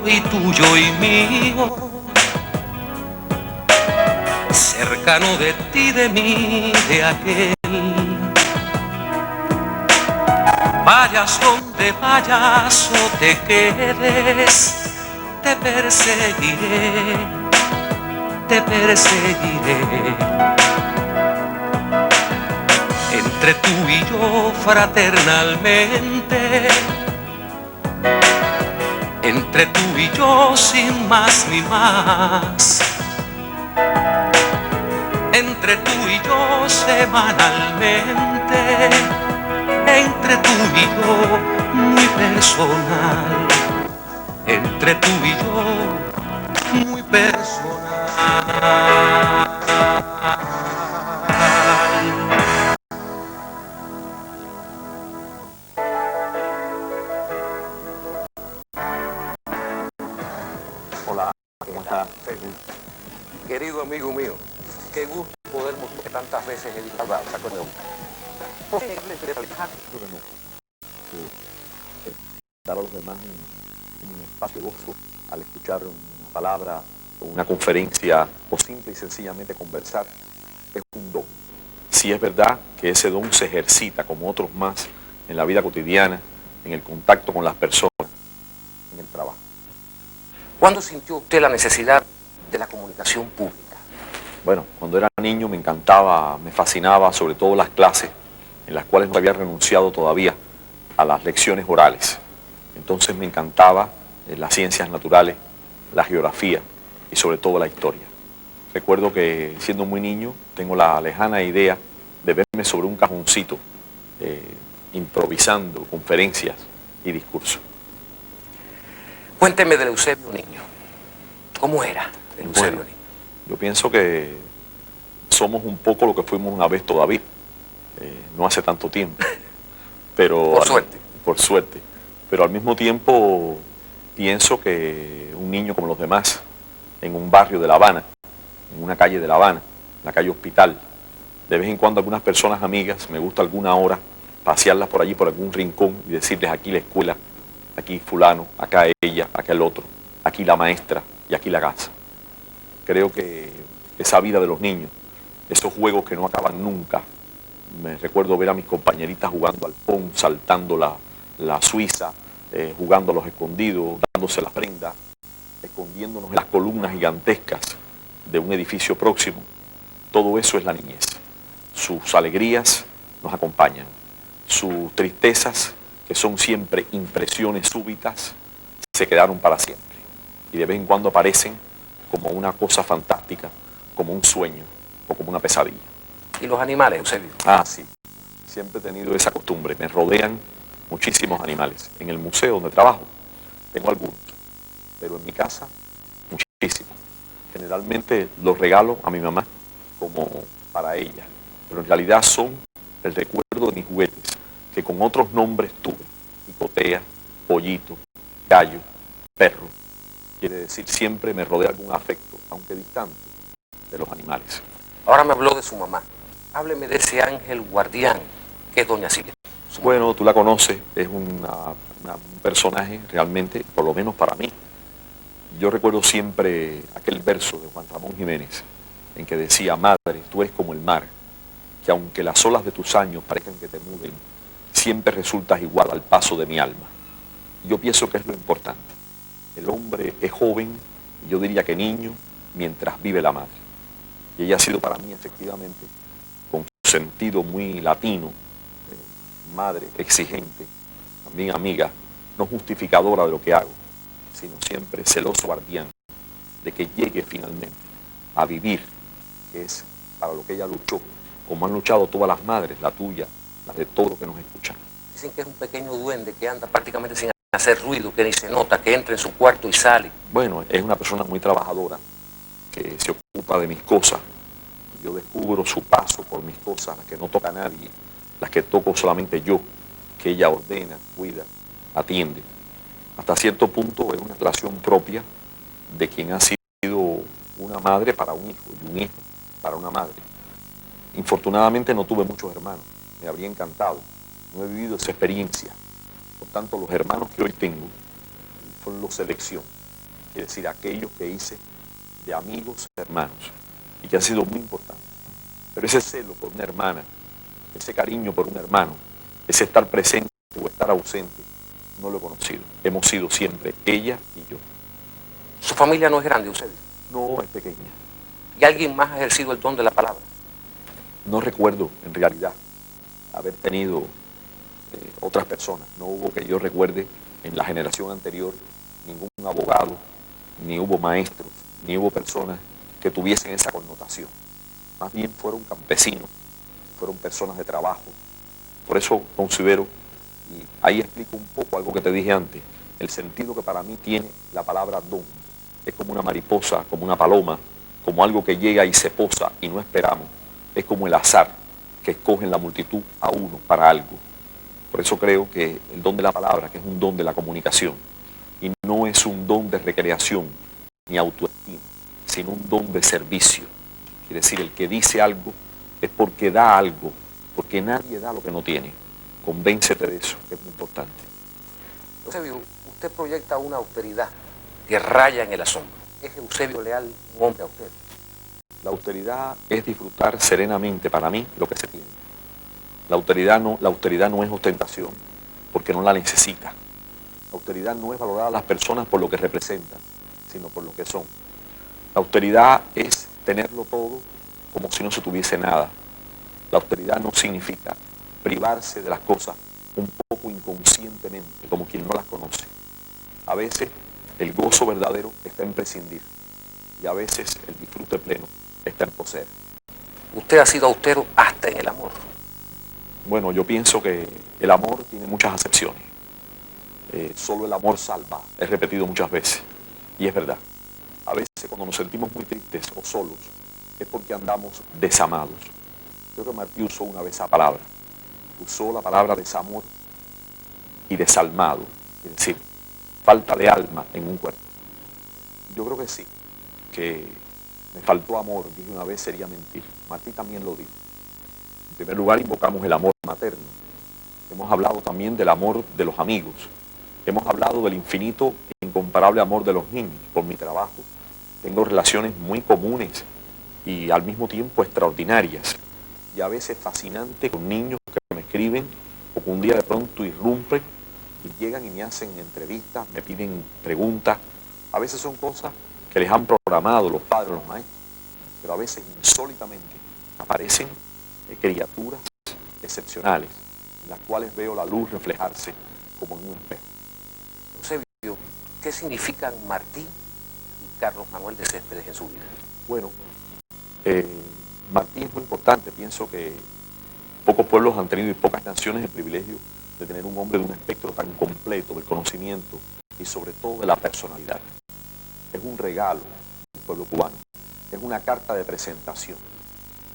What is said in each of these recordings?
y tuyo y mío, cercano de ti, de mí, de aquel. Vayas donde vayas o te quedes, te perseguiré, te perseguiré. Entre tú y yo fraternalmente, entre tú y yo sin más ni más, entre tú y yo semanalmente, entre tú y yo muy personal, entre tú y yo muy personal. Hola, ¿cómo estás? Querido amigo mío, qué gusto poder mostrar que tantas veces he dicho hablar con él. ¿Por qué le interesa viajar? Creo que no. Dar a los demás un espacio de gozo al escuchar una palabra o una conferencia o simple y sencillamente conversar es un don. Si es verdad que ese don se ejercita como otros más en la vida cotidiana, en el contacto con las personas, en el trabajo. ¿Cuándo sintió usted la necesidad de la comunicación pública? Bueno, cuando era niño me encantaba, me fascinaba sobre todo las clases en las cuales no había renunciado todavía a las lecciones orales. Entonces me encantaba las ciencias naturales, la geografía y sobre todo la historia. Recuerdo que siendo muy niño tengo la lejana idea de verme sobre un cajoncito improvisando conferencias y discursos. Cuénteme del Eusebio Niño. ¿Cómo era el Eusebio Niño? Yo pienso que somos un poco lo que fuimos una vez todavía, no hace tanto tiempo. Pero por suerte. Por suerte. Pero al mismo tiempo pienso que un niño como los demás, en un barrio de La Habana, en una calle de La Habana, la calle Hospital, de vez en cuando algunas personas amigas, me gusta alguna hora pasearlas por allí, por algún rincón y decirles aquí la escuela, aquí fulano, acá ella, acá el otro, aquí la maestra y aquí la casa. Creo que esa vida de los niños, esos juegos que no acaban nunca. Me recuerdo ver a mis compañeritas jugando al pon, saltando la suiza, jugando a los escondidos, dándose la prenda, escondiéndonos en las columnas gigantescas de un edificio próximo. Todo eso es la niñez. Sus alegrías nos acompañan, sus tristezas, que son siempre impresiones súbitas, se quedaron para siempre. Y de vez en cuando aparecen como una cosa fantástica, como un sueño o como una pesadilla. ¿Y los animales, Eusebio? Ah, sí. Siempre he tenido esa costumbre. Me rodean muchísimos animales. En el museo donde trabajo tengo algunos, pero en mi casa muchísimos. Generalmente los regalo a mi mamá como para ella, pero en realidad son el recuerdo de mis juguetes que con otros nombres tuve. Picotea, pollito, gallo, perro. Quiere decir, siempre me rodea algún afecto, aunque distante, de los animales. Ahora me habló de su mamá. Hábleme de ese ángel guardián que es doña Silvia. Bueno, tú la conoces, es un personaje realmente, por lo menos para mí. Yo recuerdo siempre aquel verso de Juan Ramón Jiménez, en que decía, madre, tú eres como el mar, que aunque las olas de tus años parezcan que te muden, siempre resultas igual al paso de mi alma. Yo pienso que es lo importante. El hombre es joven, yo diría que niño, mientras vive la madre. Y ella ha sido para mí efectivamente, con su sentido muy latino, madre exigente, también amiga, no justificadora de lo que hago, sino siempre celoso guardián de que llegue finalmente a vivir, que es para lo que ella luchó, como han luchado todas las madres, la tuya, las de todos los que nos escuchan. Dicen que es un pequeño duende que anda prácticamente sin hacer ruido, que ni se nota, que entra en su cuarto y sale. Bueno, es una persona muy trabajadora, que se ocupa de mis cosas. Yo descubro su paso por mis cosas, las que no toca a nadie, las que toco solamente yo, que ella ordena, cuida, atiende. Hasta cierto punto es una relación propia de quien ha sido una madre para un hijo y un hijo para una madre. Infortunadamente no tuve muchos hermanos, me habría encantado, no he vivido esa experiencia. Por tanto, los hermanos que hoy tengo fueron los selección, quiere decir, aquellos que hice de amigos, hermanos, y que han sido muy importantes. Pero ese celo por una hermana, ese cariño por un hermano, ese estar presente o estar ausente, no lo he conocido. Hemos sido siempre ella y yo. Su familia no es grande, Eusebio. No, es pequeña. ¿Y alguien más ha ejercido el don de la palabra? No recuerdo, en realidad, haber tenido otras personas. No hubo, que yo recuerde, en la generación anterior, ningún abogado, ni hubo maestros, ni hubo personas que tuviesen esa connotación. Más bien fueron campesinos, fueron personas de trabajo. Por eso considero, y ahí explico un poco algo que te dije antes, el sentido que para mí tiene la palabra don. Es como una mariposa, como una paloma, como algo que llega y se posa y no esperamos. Es como el azar que escoge en la multitud a uno para algo. Por eso creo que el don de la palabra, que es un don de la comunicación, y no es un don de recreación ni autoestima, sino un don de servicio. Quiere decir, el que dice algo es porque da algo, porque nadie da lo que no tiene. Convéncete de eso, que es muy importante. Eusebio, usted proyecta una austeridad que raya en el asombro. ¿Es Eusebio Leal un hombre austero? La austeridad es disfrutar serenamente, para mí, lo que se tiene. La austeridad no es ostentación, porque no la necesita. La austeridad no es valorar a las personas por lo que representan, sino por lo que son. La austeridad es tenerlo todo como si no se tuviese nada. La austeridad no significa privarse de las cosas un poco inconscientemente, como quien no las conoce. A veces el gozo verdadero está en prescindir y a veces el disfrute pleno está en poseer. Usted ha sido austero hasta en el amor. Bueno, yo pienso que el amor tiene muchas acepciones. Solo el amor salva, he repetido muchas veces, y es verdad. A veces cuando nos sentimos muy tristes o solos es porque andamos desamados. Creo que Martí usó una vez esa palabra. Usó la palabra desamor y desalmado, es decir, falta de alma en un cuerpo. Yo creo que sí, que me faltó amor, dije una vez, sería mentir. Martí también lo dijo. En primer lugar, invocamos el amor materno. Hemos hablado también del amor de los amigos. Hemos hablado del infinito e incomparable amor de los niños. Por mi trabajo tengo relaciones muy comunes y al mismo tiempo extraordinarias. Y a veces fascinantes con niños que me escriben o que un día de pronto irrumpen y llegan y me hacen entrevistas, me piden preguntas. A veces son cosas que les han programado los padres, los maestros. Pero a veces insólitamente aparecen criaturas excepcionales en las cuales veo la luz reflejarse como en un espejo. Eusebio, ¿qué significan Martí y Carlos Manuel de Céspedes en su vida? Bueno, Martí es muy importante. Pienso que pocos pueblos han tenido y pocas naciones el privilegio de tener un hombre de un espectro tan completo del conocimiento y sobre todo de la personalidad. Es un regalo del pueblo cubano, es una carta de presentación.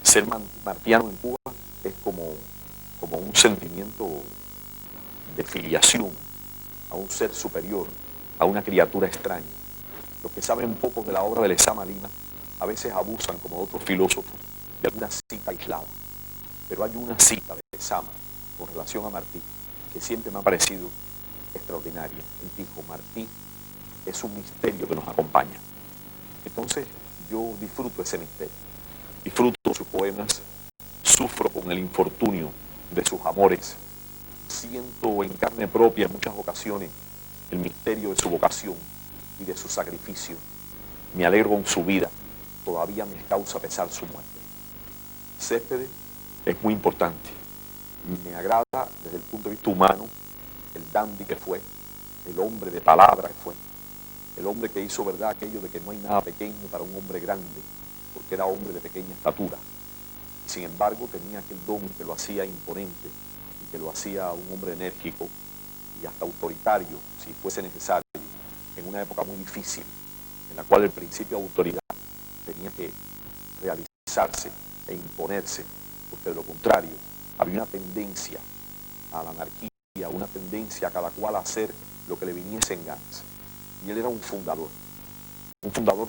Ser martiano en Cuba es como un sentimiento de filiación a un ser superior, a una criatura extraña. Los que saben poco de la obra de Lezama Lima a veces abusan, como otros filósofos, de alguna cita aislada. Pero hay una cita de Lezama con relación a Martí que siempre me ha parecido extraordinaria. Él dijo, Martí es un misterio que nos acompaña. Entonces yo disfruto ese misterio, disfruto sus poemas, sufro con el infortunio de sus amores, siento en carne propia en muchas ocasiones el misterio de su vocación y de su sacrificio. Me alegro con su vida, todavía me causa pesar su muerte. Céspedes es muy importante, me agrada desde el punto de vista humano, el dandy que fue, el hombre de palabra que fue, el hombre que hizo verdad aquello de que no hay nada pequeño para un hombre grande, porque era hombre de pequeña estatura. Y sin embargo tenía aquel don que lo hacía imponente y que lo hacía un hombre enérgico y hasta autoritario, si fuese necesario, en una época muy difícil, en la cual el principio de autoridad tenía que realizarse e imponerse, porque de lo contrario había una tendencia a la anarquía, una tendencia a cada cual a hacer lo que le viniese en ganas. Y él era un fundador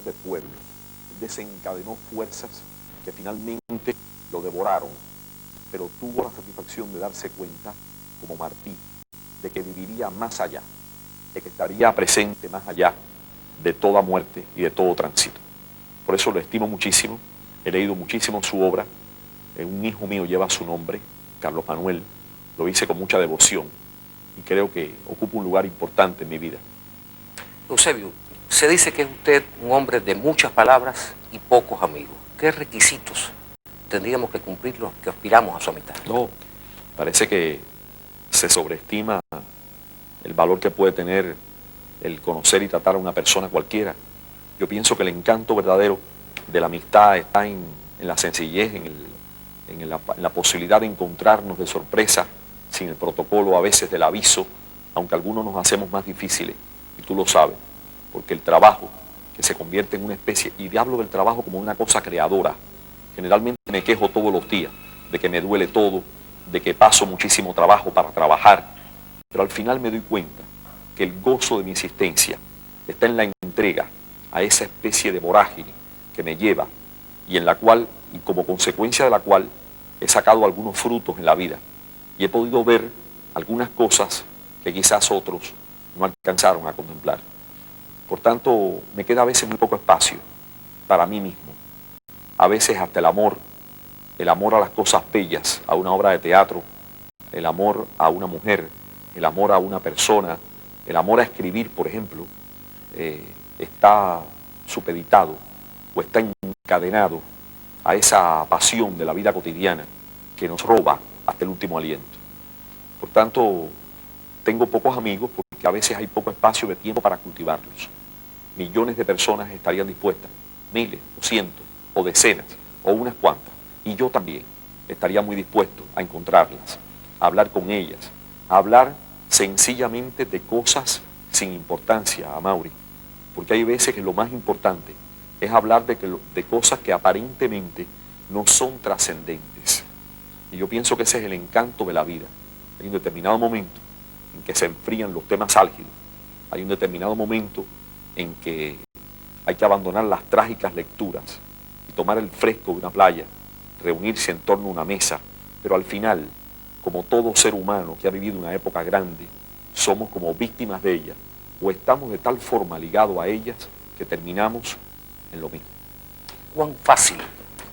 de pueblos. Él desencadenó fuerzas que finalmente lo devoraron, pero tuvo la satisfacción de darse cuenta, como Martí, de que viviría más allá, de que estaría presente más allá de toda muerte y de todo tránsito. Por eso lo estimo muchísimo, he leído muchísimo su obra, un hijo mío lleva su nombre, Carlos Manuel, lo hice con mucha devoción y creo que ocupa un lugar importante en mi vida. Eusebio, se dice que es usted un hombre de muchas palabras y pocos amigos. ¿Qué requisitos tendríamos que cumplir los que aspiramos a su amistad? No, parece que se sobreestima el valor que puede tener el conocer y tratar a una persona cualquiera. Yo pienso que el encanto verdadero de la amistad está en la sencillez, en la posibilidad de encontrarnos de sorpresa, sin el protocolo a veces del aviso, aunque algunos nos hacemos más difíciles, y tú lo sabes, porque el trabajo que se convierte en una especie, y hablo del trabajo como una cosa creadora, generalmente me quejo todos los días de que me duele todo, de que paso muchísimo trabajo para trabajar, pero al final me doy cuenta que el gozo de mi existencia está en la entrega a esa especie de vorágine que me lleva y en la cual, y como consecuencia de la cual, he sacado algunos frutos en la vida y he podido ver algunas cosas que quizás otros no alcanzaron a contemplar. Por tanto, me queda a veces muy poco espacio para mí mismo. A veces hasta el amor a las cosas bellas, a una obra de teatro, el amor a una mujer, el amor a una persona, el amor a escribir, por ejemplo, está supeditado o está encadenado a esa pasión de la vida cotidiana que nos roba hasta el último aliento. Por tanto, tengo pocos amigos porque a veces hay poco espacio de tiempo para cultivarlos. Millones de personas estarían dispuestas, miles, o cientos, o decenas, o unas cuantas, y yo también estaría muy dispuesto a encontrarlas, a hablar con ellas, a hablar sencillamente de cosas sin importancia, Amaury, porque hay veces que lo más importante es hablar de cosas que aparentemente no son trascendentes. Y yo pienso que ese es el encanto de la vida. Hay un determinado momento en que se enfrían los temas álgidos. Hay un determinado momento en que hay que abandonar las trágicas lecturas y tomar el fresco de una playa, reunirse en torno a una mesa, pero al final, como todo ser humano que ha vivido una época grande, somos como víctimas de ella, o estamos de tal forma ligados a ellas que terminamos en lo mismo. ¿Cuán fácil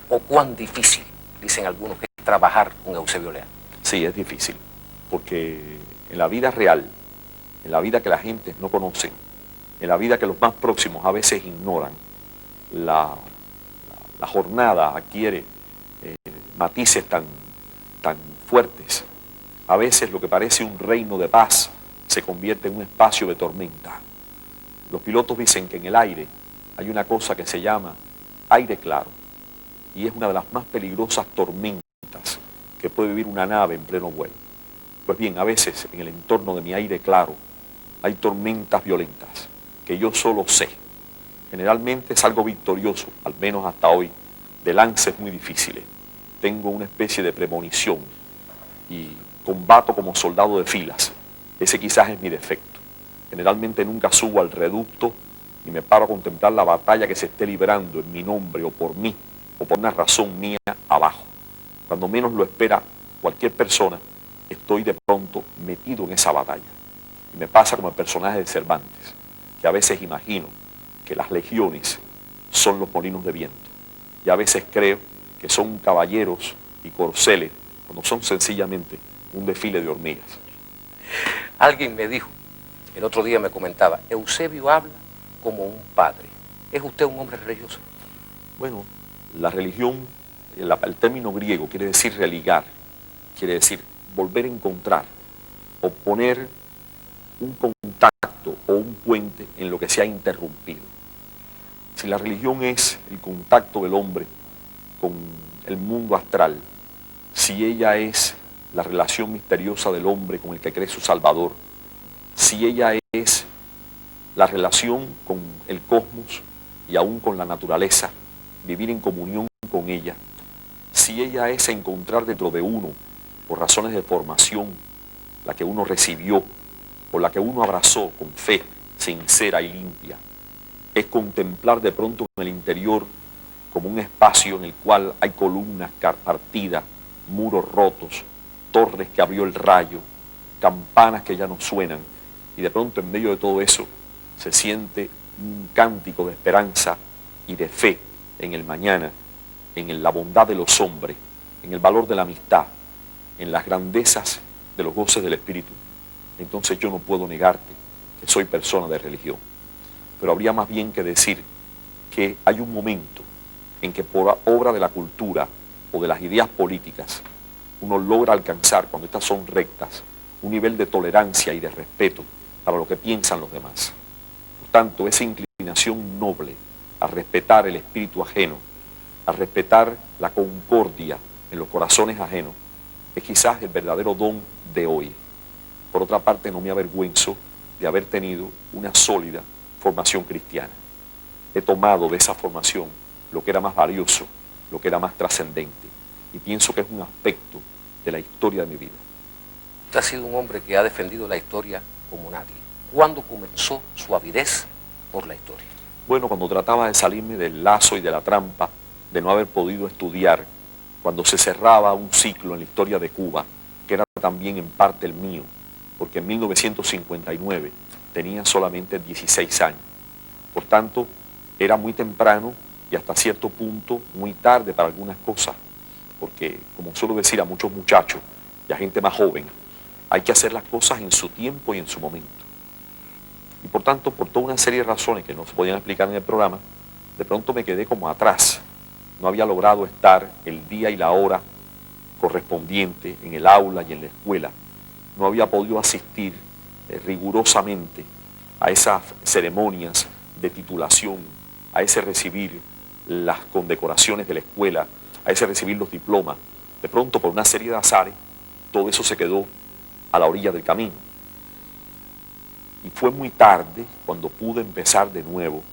o cuán difícil, dicen algunos, que es trabajar con Eusebio Leal? Sí, es difícil, porque en la vida real, en la vida que la gente no conoce, en la vida que los más próximos a veces ignoran, la jornada adquiere matices tan fuertes. A veces lo que parece un reino de paz se convierte en un espacio de tormenta. Los pilotos dicen que en el aire hay una cosa que se llama aire claro, y es una de las más peligrosas tormentas que puede vivir una nave en pleno vuelo. Pues bien, a veces en el entorno de mi aire claro hay tormentas violentas que yo solo sé. Generalmente salgo victorioso, al menos hasta hoy, de lances muy difíciles. Tengo una especie de premonición y combato como soldado de filas. Ese quizás es mi defecto. Generalmente nunca subo al reducto ni me paro a contemplar la batalla que se esté librando en mi nombre o por mí o por una razón mía abajo. Cuando menos lo espera cualquier persona, estoy de pronto metido en esa batalla. Y me pasa como el personaje de Cervantes, que a veces imagino que las legiones son los molinos de viento. Y a veces creo que son caballeros y corceles, cuando son sencillamente un desfile de hormigas. Alguien me dijo, el otro día me comentaba, Eusebio habla como un padre. ¿Es usted un hombre religioso? Bueno, la religión, el término griego quiere decir religar, quiere decir volver a encontrar o poner un contacto o un puente en lo que se ha interrumpido. Si la religión es el contacto del hombre con el mundo astral, si ella es la relación misteriosa del hombre con el que cree su Salvador, si ella es la relación con el cosmos y aún con la naturaleza, vivir en comunión con ella, si ella es encontrar dentro de uno, por razones de formación, la que uno recibió o la que uno abrazó con fe sincera y limpia, es contemplar de pronto en el interior como un espacio en el cual hay columnas partidas, muros rotos, torres que abrió el rayo, campanas que ya no suenan, y de pronto en medio de todo eso se siente un cántico de esperanza y de fe en el mañana, en la bondad de los hombres, en el valor de la amistad, en las grandezas de los goces del Espíritu, entonces yo no puedo negarte que soy persona de religión. Pero habría más bien que decir que hay un momento en que por obra de la cultura o de las ideas políticas uno logra alcanzar, cuando estas son rectas, un nivel de tolerancia y de respeto para lo que piensan los demás. Por tanto, esa inclinación noble a respetar el espíritu ajeno, a respetar la concordia en los corazones ajenos, es quizás el verdadero don de hoy. Por otra parte, no me avergüenzo de haber tenido una sólida formación cristiana. He tomado de esa formación lo que era más valioso, lo que era más trascendente, y pienso que es un aspecto de la historia de mi vida. Usted ha sido un hombre que ha defendido la historia como nadie. ¿Cuándo comenzó su avidez por la historia? Bueno, cuando trataba de salirme del lazo y de la trampa, de no haber podido estudiar, cuando se cerraba un ciclo en la historia de Cuba, que era también en parte el mío, porque en 1959 tenía solamente 16 años. Por tanto, era muy temprano y hasta cierto punto muy tarde para algunas cosas, porque, como suelo decir a muchos muchachos y a gente más joven, hay que hacer las cosas en su tiempo y en su momento. Y por tanto, por toda una serie de razones que no se podían explicar en el programa, de pronto me quedé como atrás. No había logrado estar el día y la hora correspondiente en el aula y en la escuela. No había podido asistir rigurosamente a esas ceremonias de titulación, a ese recibir las condecoraciones de la escuela, a ese recibir los diplomas. De pronto, por una serie de azares, todo eso se quedó a la orilla del camino. Y fue muy tarde cuando pude empezar de nuevo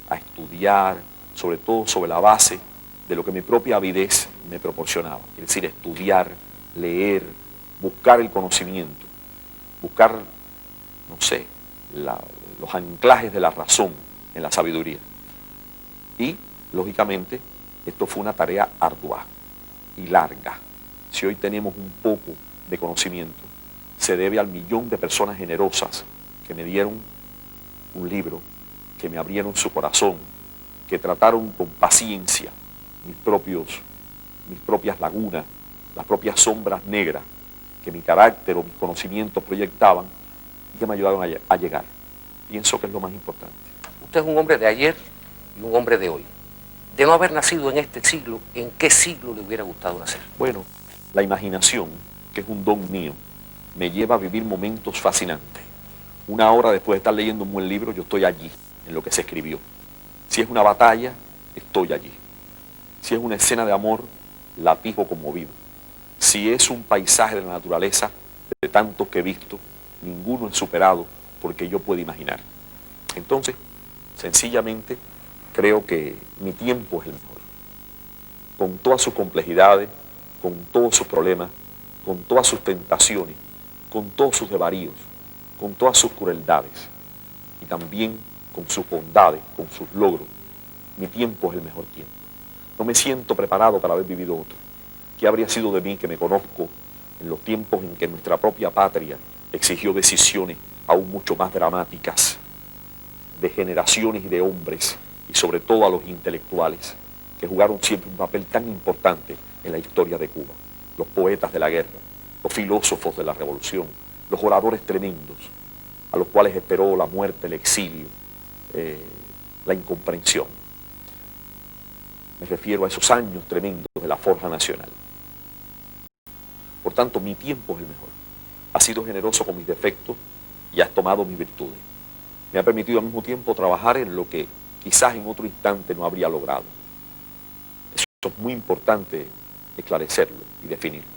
a estudiar, sobre todo sobre la base de lo que mi propia avidez me proporcionaba. Es decir, estudiar, leer, buscar el conocimiento, buscar, no sé, los anclajes de la razón en la sabiduría. Y, lógicamente, esto fue una tarea ardua y larga. Si hoy tenemos un poco de conocimiento, se debe al millón de personas generosas que me dieron un libro, que me abrieron su corazón, que trataron con paciencia mis propias lagunas, las propias sombras negras que mi carácter o mis conocimientos proyectaban y que me ayudaron a llegar. Pienso que es lo más importante. Usted es un hombre de ayer y un hombre de hoy. De no haber nacido en este siglo, ¿en qué siglo le hubiera gustado nacer? Bueno, la imaginación, que es un don mío, me lleva a vivir momentos fascinantes. Una hora después de estar leyendo un buen libro, yo estoy allí, en lo que se escribió. Si es una batalla, estoy allí. Si es una escena de amor, la pijo conmovido. Si es un paisaje de la naturaleza, de tantos que he visto, ninguno es superado porque yo puedo imaginar. Entonces, sencillamente, creo que mi tiempo es el mejor. Con todas sus complejidades, con todos sus problemas, con todas sus tentaciones, con todos sus desvaríos, con todas sus crueldades y también con sus bondades, con sus logros. Mi tiempo es el mejor tiempo. No me siento preparado para haber vivido otro. ¿Qué habría sido de mí que me conozco en los tiempos en que nuestra propia patria exigió decisiones aún mucho más dramáticas, de generaciones y de hombres, y sobre todo a los intelectuales, que jugaron siempre un papel tan importante en la historia de Cuba? Los poetas de la guerra, los filósofos de la revolución, los oradores tremendos, a los cuales esperó la muerte, el exilio, la incomprensión. Me refiero a esos años tremendos de la forja nacional. Por tanto, mi tiempo es el mejor. Has sido generoso con mis defectos y has tomado mis virtudes. Me ha permitido al mismo tiempo trabajar en lo que quizás en otro instante no habría logrado. Eso es muy importante esclarecerlo y definirlo.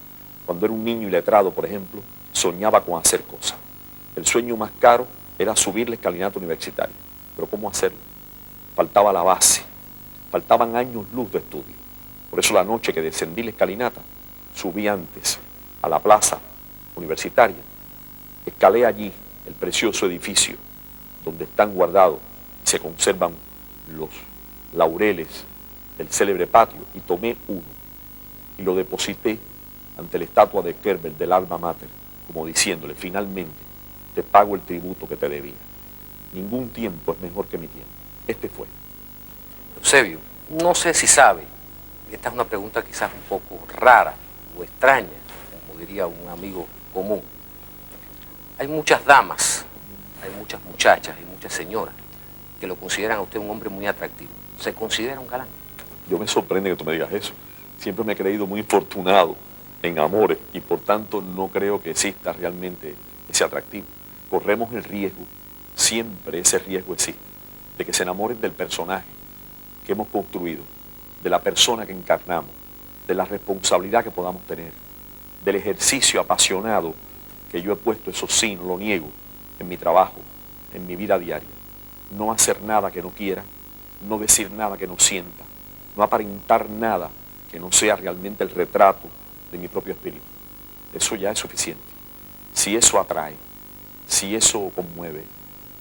Cuando era un niño iletrado, por ejemplo, soñaba con hacer cosas. El sueño más caro era subir la escalinata universitaria. Pero ¿cómo hacerlo? Faltaba la base. Faltaban años luz de estudio. Por eso la noche que descendí la escalinata, subí antes a la plaza universitaria. Escalé allí el precioso edificio donde están guardados y se conservan los laureles del célebre patio, y tomé uno y lo deposité ante la estatua de Kerber del Alma Mater, como diciéndole: finalmente te pago el tributo que te debía. Ningún tiempo es mejor que mi tiempo. Este fue. Eusebio, no sé si sabe, y esta es una pregunta quizás un poco rara o extraña, como diría un amigo común. Hay muchas damas, hay muchas muchachas, hay muchas señoras que lo consideran a usted un hombre muy atractivo. ¿Se considera un galán? Yo me sorprende que tú me digas eso. Siempre me he creído muy infortunado en amores y por tanto no creo que exista realmente ese atractivo. Corremos el riesgo, siempre ese riesgo existe, de que se enamoren del personaje que hemos construido, de la persona que encarnamos, de la responsabilidad que podamos tener, del ejercicio apasionado que yo he puesto, eso sí, no lo niego, en mi trabajo, en mi vida diaria. No hacer nada que no quiera, no decir nada que no sienta, no aparentar nada que no sea realmente el retrato de mi propio espíritu. Eso ya es suficiente. Si eso atrae, si eso conmueve,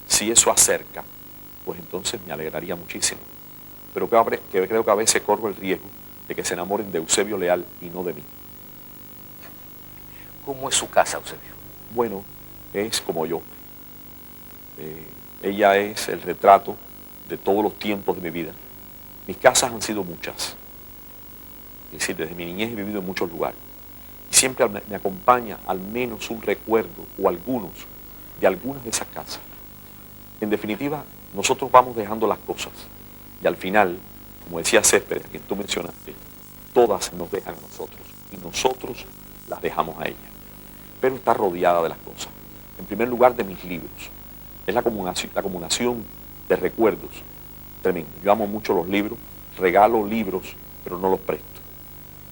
si eso acerca, pues entonces me alegraría muchísimo. Pero que creo que a veces corro el riesgo de que se enamoren de Eusebio Leal y no de mí. ¿Cómo es su casa, Eusebio? Bueno, es como yo. Ella es el retrato de todos los tiempos de mi vida. Mis casas han sido muchas. Es decir, desde mi niñez he vivido en muchos lugares. Y siempre me acompaña al menos un recuerdo o algunos de algunas de esas casas. En definitiva, nosotros vamos dejando las cosas. Y al final, como decía Céspedes, a quien tú mencionaste, todas nos dejan a nosotros. Y nosotros las dejamos a ella. Pero está rodeada de las cosas. En primer lugar, de mis libros. Es la acumulación de recuerdos tremendo. Yo amo mucho los libros, regalo libros, pero no los presto.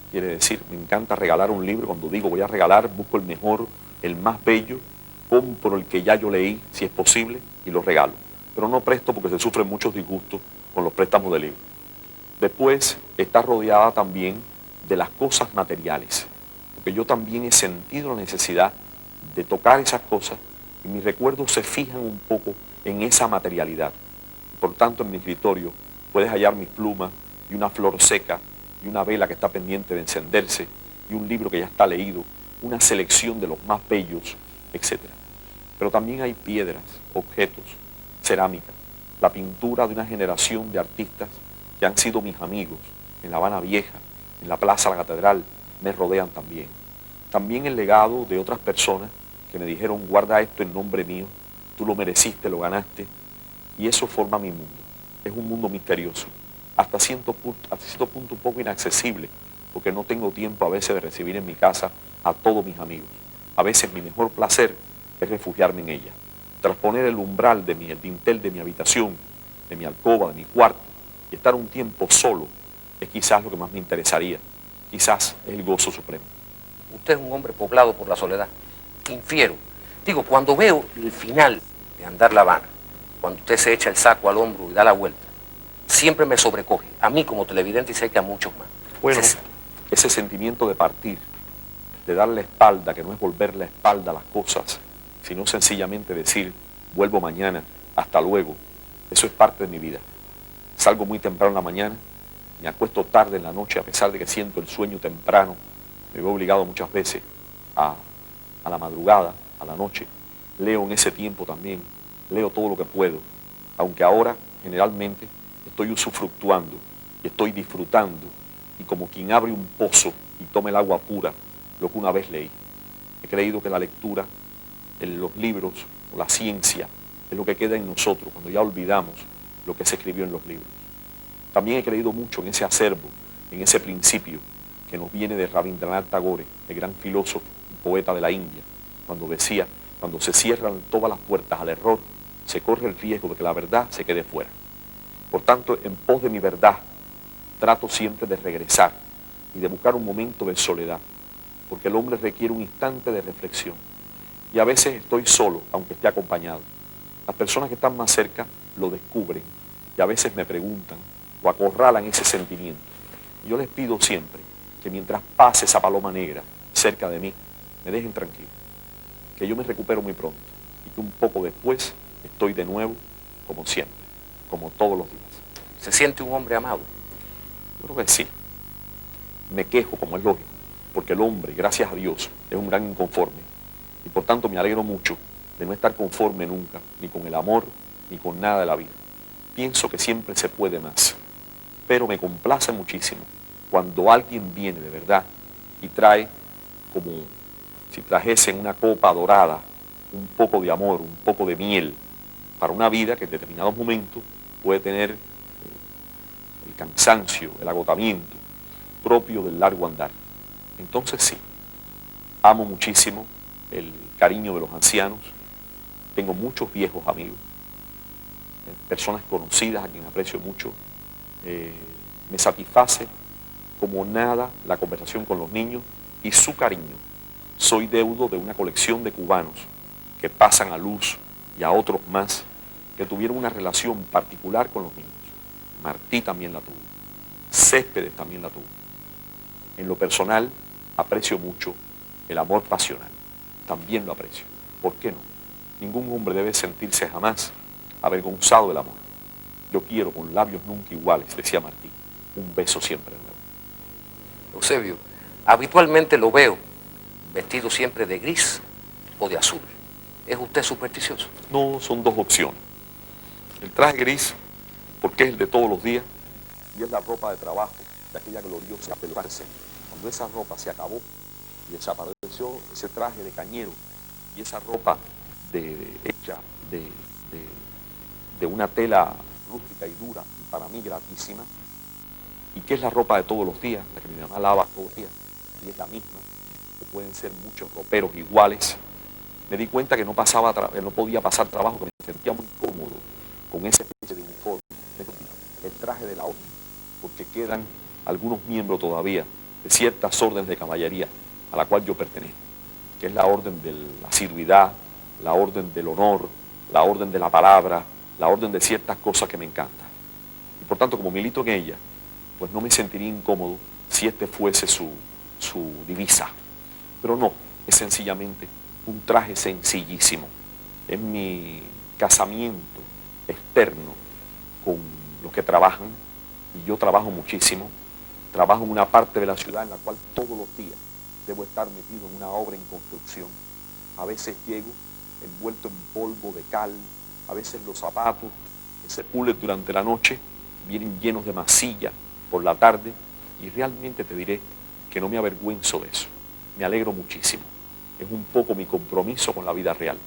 Quiere decir, me encanta regalar un libro. Cuando digo voy a regalar, busco el mejor, el más bello, compro el que ya yo leí, si es posible, y lo regalo. Pero no presto porque se sufren muchos disgustos con los préstamos de libros. Después está rodeada también de las cosas materiales, porque yo también he sentido la necesidad de tocar esas cosas y mis recuerdos se fijan un poco en esa materialidad. Por tanto, en mi escritorio puedes hallar mis plumas y una flor seca y una vela que está pendiente de encenderse y un libro que ya está leído, una selección de los más bellos, etc. Pero también hay piedras, objetos, cerámica, la pintura de una generación de artistas que han sido mis amigos en La Habana Vieja, en la Plaza de la Catedral, me rodean también. También el legado de otras personas que me dijeron, guarda esto en nombre mío, tú lo mereciste, lo ganaste, y eso forma mi mundo. Es un mundo misterioso, hasta cierto punto un poco inaccesible, porque no tengo tiempo a veces de recibir en mi casa a todos mis amigos. A veces mi mejor placer es refugiarme en ella, trasponer el umbral de el dintel de mi habitación, de mi alcoba, de mi cuarto, y estar un tiempo solo, es quizás lo que más me interesaría, quizás es el gozo supremo. Usted es un hombre poblado por la soledad. Infiero. Digo, cuando veo el final de Andar la Habana, cuando usted se echa el saco al hombro y da la vuelta, siempre me sobrecoge, a mí como televidente y sé que a muchos más. Bueno, ese sentimiento de partir, de dar la espalda, que no es volver la espalda a las cosas, sino sencillamente decir, vuelvo mañana, hasta luego, eso es parte de mi vida. Salgo muy temprano en la mañana, me acuesto tarde en la noche, a pesar de que siento el sueño temprano, me veo obligado muchas veces a la madrugada, a la noche, leo en ese tiempo también, leo todo lo que puedo, aunque ahora generalmente estoy usufructuando y estoy disfrutando y como quien abre un pozo y toma el agua pura, lo que una vez leí. He creído que la lectura, los libros o la ciencia es lo que queda en nosotros cuando ya olvidamos lo que se escribió en los libros. También he creído mucho en ese acervo, en ese principio que nos viene de Rabindranath Tagore, el gran filósofo y poeta de la India, cuando decía, cuando se cierran todas las puertas al error, se corre el riesgo de que la verdad se quede fuera. Por tanto, en pos de mi verdad, trato siempre de regresar y de buscar un momento de soledad, porque el hombre requiere un instante de reflexión. Y a veces estoy solo, aunque esté acompañado. Las personas que están más cerca lo descubren y a veces me preguntan o acorralan ese sentimiento. Y yo les pido siempre que mientras pase esa paloma negra cerca de mí, me dejen tranquilo, que yo me recupero muy pronto y que un poco después estoy de nuevo como siempre, como todos los días. ¿Se siente un hombre amado? Yo creo que sí. Me quejo, como es lógico, porque el hombre, gracias a Dios, es un gran inconforme y por tanto me alegro mucho de no estar conforme nunca, ni con el amor, ni con nada de la vida. Pienso que siempre se puede más, pero me complace muchísimo cuando alguien viene de verdad y trae como si trajese en una copa dorada un poco de amor, un poco de miel, para una vida que en determinados momentos puede tener el cansancio, el agotamiento propio del largo andar. Entonces sí, amo muchísimo el cariño de los ancianos, tengo muchos viejos amigos, personas conocidas a quien aprecio mucho, me satisface como nada la conversación con los niños y su cariño. Soy deudo de una colección de cubanos que pasan a Luz y a otros más que tuvieron una relación particular con los niños. Martí también la tuvo, Céspedes también la tuvo. En lo personal, aprecio mucho el amor pasional, también lo aprecio. ¿Por qué no? Ningún hombre debe sentirse jamás avergonzado del amor. Yo quiero con labios nunca iguales, decía Martí, un beso siempre nuevo. Eusebio, habitualmente lo veo vestido siempre de gris o de azul. ¿Es usted supersticioso? No, son dos opciones. El traje gris, porque es el de todos los días, y es la ropa de trabajo de aquella gloriosa peluarse. Cuando esa ropa se acabó y desapareció ese traje de cañero y esa ropa hecha de una tela rústica y dura y para mí gratísima, y que es la ropa de todos los días, la que mi mamá lava todos los días, y es la misma, o pueden ser muchos roperos iguales, me di cuenta que no podía pasar trabajo, que me sentía muy cómodo con esa especie de uniforme, el traje de la orden, porque quedan algunos miembros todavía de ciertas órdenes de caballería a la cual yo pertenezco, que es la orden de la asiduidad, la orden del honor, la orden de la palabra, la orden de ciertas cosas que me encantan. Y por tanto, como milito en ella, pues no me sentiría incómodo si este fuese su divisa. Pero no, es sencillamente un traje sencillísimo. Es mi casamiento externo con los que trabajan, y yo trabajo muchísimo. Trabajo en una parte de la ciudad en la cual todos los días debo estar metido en una obra en construcción. A veces llego envuelto en polvo de cal, a veces los zapatos que se pulen durante la noche vienen llenos de masilla por la tarde, y realmente te diré que no me avergüenzo de eso. Me alegro muchísimo. Es un poco mi compromiso con la vida real.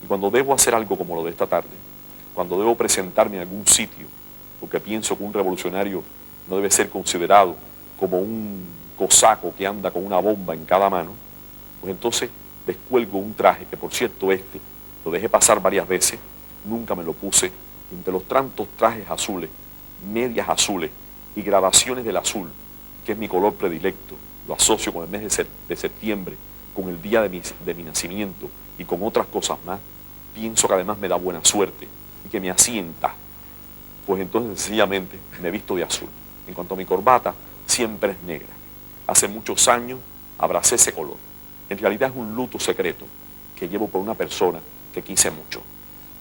Y cuando debo hacer algo como lo de esta tarde, cuando debo presentarme en algún sitio, porque pienso que un revolucionario no debe ser considerado como un cosaco que anda con una bomba en cada mano, pues entonces descuelgo un traje que, por cierto, lo dejé pasar varias veces, nunca me lo puse, entre los tantos trajes azules, medias azules y gradaciones del azul, que es mi color predilecto. Lo asocio con el mes de septiembre, con el día de mi nacimiento y con otras cosas más. Pienso que además me da buena suerte y que me asienta. Pues entonces sencillamente me visto de azul. En cuanto a mi corbata, siempre es negra. Hace muchos años abracé ese color. En realidad es un luto secreto que llevo por una persona que quise mucho.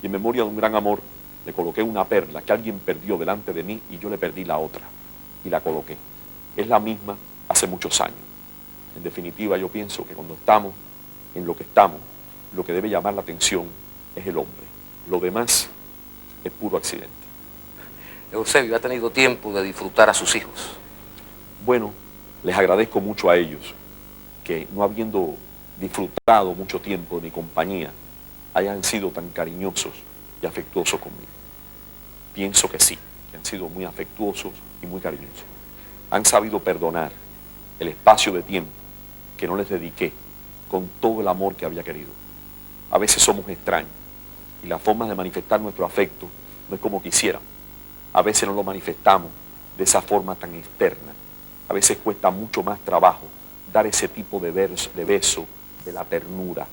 Y en memoria de un gran amor, le coloqué una perla que alguien perdió delante de mí y yo le perdí la otra. Y la coloqué. Es la misma hace muchos años. En definitiva, yo pienso que cuando estamos en lo que estamos, lo que debe llamar la atención es el hombre. Lo demás es puro accidente. Eusebio, ¿ha tenido tiempo de disfrutar a sus hijos? Bueno, les agradezco mucho a ellos que, no habiendo disfrutado mucho tiempo de mi compañía, hayan sido tan cariñosos y afectuosos conmigo. Pienso que sí, que han sido muy afectuosos y muy cariñosos. Han sabido perdonar el espacio de tiempo que no les dediqué con todo el amor que había querido. A veces somos extraños y la forma de manifestar nuestro afecto no es como quisiéramos. A veces no lo manifestamos de esa forma tan externa. A veces cuesta mucho más trabajo dar ese tipo de beso, de la ternura.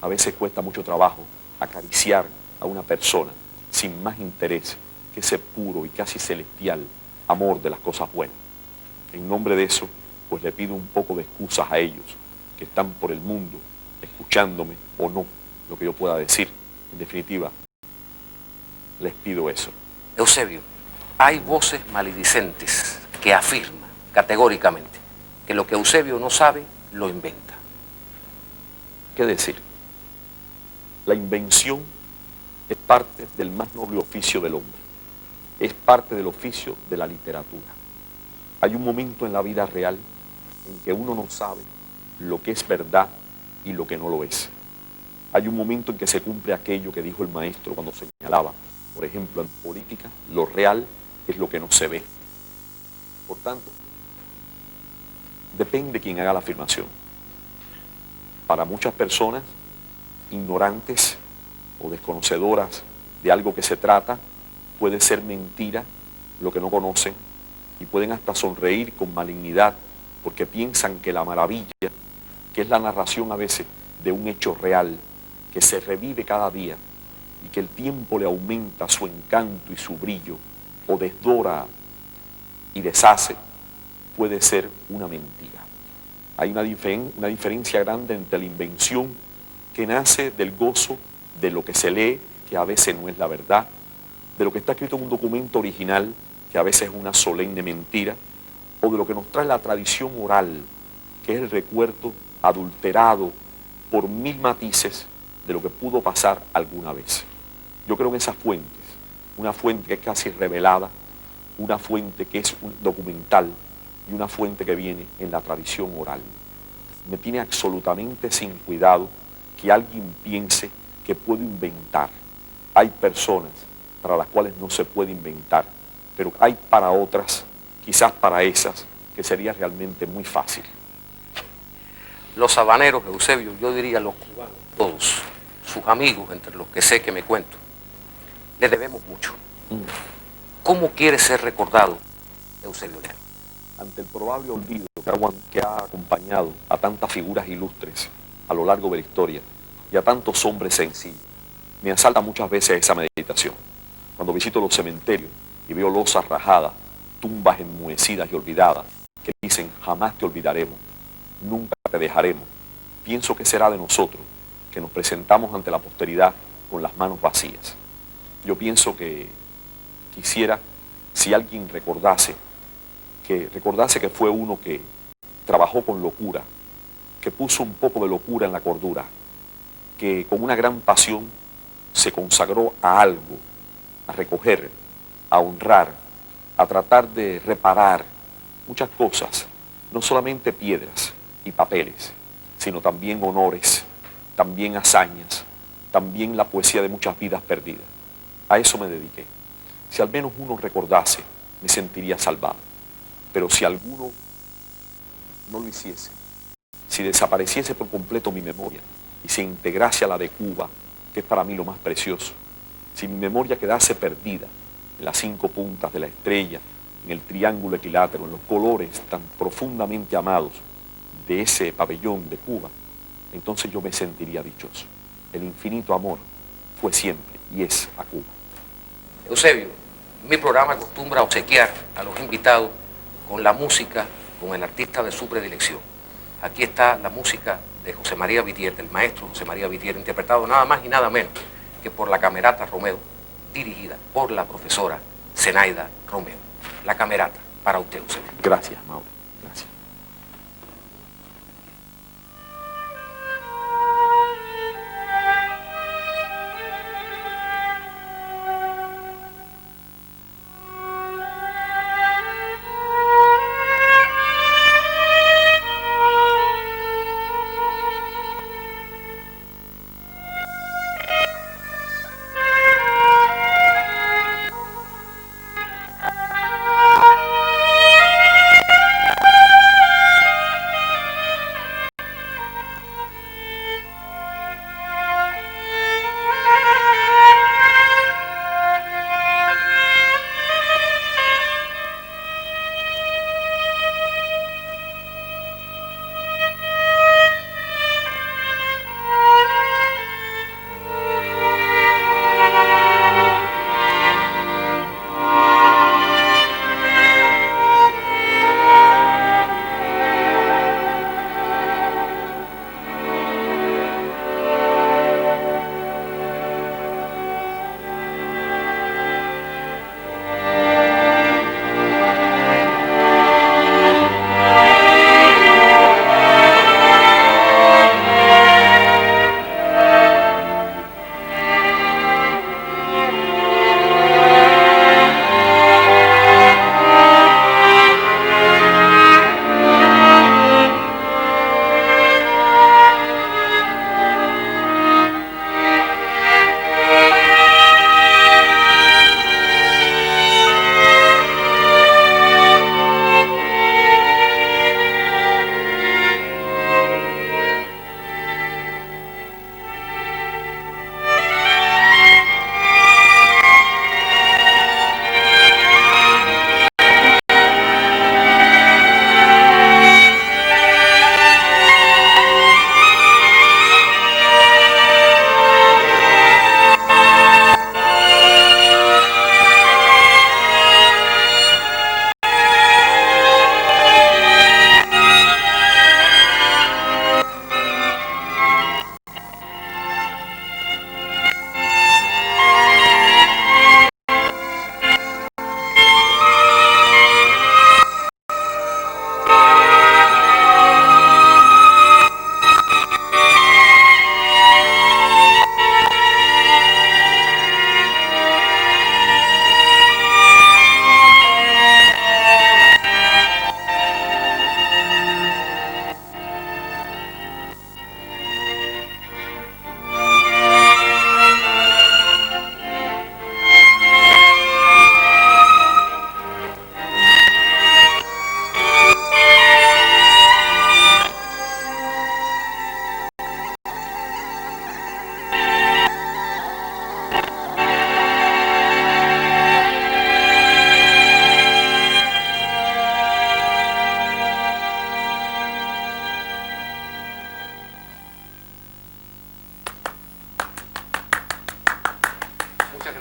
A veces cuesta mucho trabajo acariciar a una persona sin más interés que ese puro y casi celestial amor de las cosas buenas. En nombre de eso, pues le pido un poco de excusas a ellos que están por el mundo escuchándome o no lo que yo pueda decir. En definitiva, les pido eso. Eusebio, hay voces maledicentes que afirman categóricamente que lo que Eusebio no sabe, lo inventa. ¿Qué decir? La invención es parte del más noble oficio del hombre, es parte del oficio de la literatura. Hay un momento en la vida real en que uno no sabe lo que es verdad y lo que no lo es. Hay un momento en que se cumple aquello que dijo el maestro cuando señalaba, por ejemplo, en política, lo real es lo que no se ve. Por tanto, depende quién haga la afirmación. Para muchas personas ignorantes o desconocedoras de algo que se trata, puede ser mentira lo que no conocen y pueden hasta sonreír con malignidad porque piensan que la maravilla, que es la narración a veces de un hecho real, que se revive cada día y que el tiempo le aumenta su encanto y su brillo o desdora y deshace, puede ser una mentira. Hay una diferencia grande entre la invención que nace del gozo de lo que se lee, que a veces no es la verdad, de lo que está escrito en un documento original, que a veces es una solemne mentira, o de lo que nos trae la tradición oral, que es el recuerdo adulterado por mil matices de lo que pudo pasar alguna vez. Yo creo en esas fuentes, una fuente que es casi revelada, una fuente que es un documental y una fuente que viene en la tradición oral. Me tiene absolutamente sin cuidado que alguien piense que puedo inventar. Hay personas para las cuales no se puede inventar, pero hay para otras, quizás para esas, que sería realmente muy fácil. Los habaneros, Eusebio, yo diría los cubanos, todos, sus amigos, entre los que sé que me cuento, les debemos mucho. ¿Cómo quiere ser recordado Eusebio Leal? Ante el probable olvido que ha acompañado a tantas figuras ilustres a lo largo de la historia y a tantos hombres sencillos, me asalta muchas veces esa meditación. Cuando visito los cementerios y veo losas rajadas, tumbas enmohecidas y olvidadas, que dicen jamás te olvidaremos, nunca te dejaremos, pienso que será de nosotros que nos presentamos ante la posteridad con las manos vacías. Yo pienso que quisiera, si alguien recordase que fue uno que trabajó con locura, que puso un poco de locura en la cordura, que con una gran pasión se consagró a algo, a recoger, a honrar, a tratar de reparar muchas cosas, no solamente piedras y papeles, sino también honores, también hazañas, también la poesía de muchas vidas perdidas. A eso me dediqué. Si al menos uno recordase, me sentiría salvado. Pero si alguno no lo hiciese, si desapareciese por completo mi memoria y se integrase a la de Cuba, que es para mí lo más precioso, si mi memoria quedase perdida en las 5 puntas de la estrella, en el triángulo equilátero, en los colores tan profundamente amados de ese pabellón de Cuba, entonces yo me sentiría dichoso. El infinito amor fue siempre y es a Cuba. Eusebio, mi programa acostumbra obsequiar a los invitados con la música, con el artista de su predilección. Aquí está la música de José María Vitier, del maestro José María Vitier, interpretado nada más y nada menos que por la Camerata Romeo, dirigida por la profesora Zenaida Romeo. La Camerata, para usted, Eusebio. Gracias, Mauro. Gracias.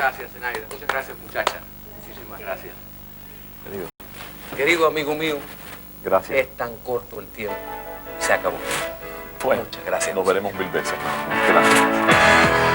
gracias, Zenaida. Muchas gracias, muchacha. Muchísimas gracias. Querido, Querido amigo mío, gracias. es tan corto el tiempo. Se acabó. Bueno, Muchas gracias. nos veremos mil veces. Gracias.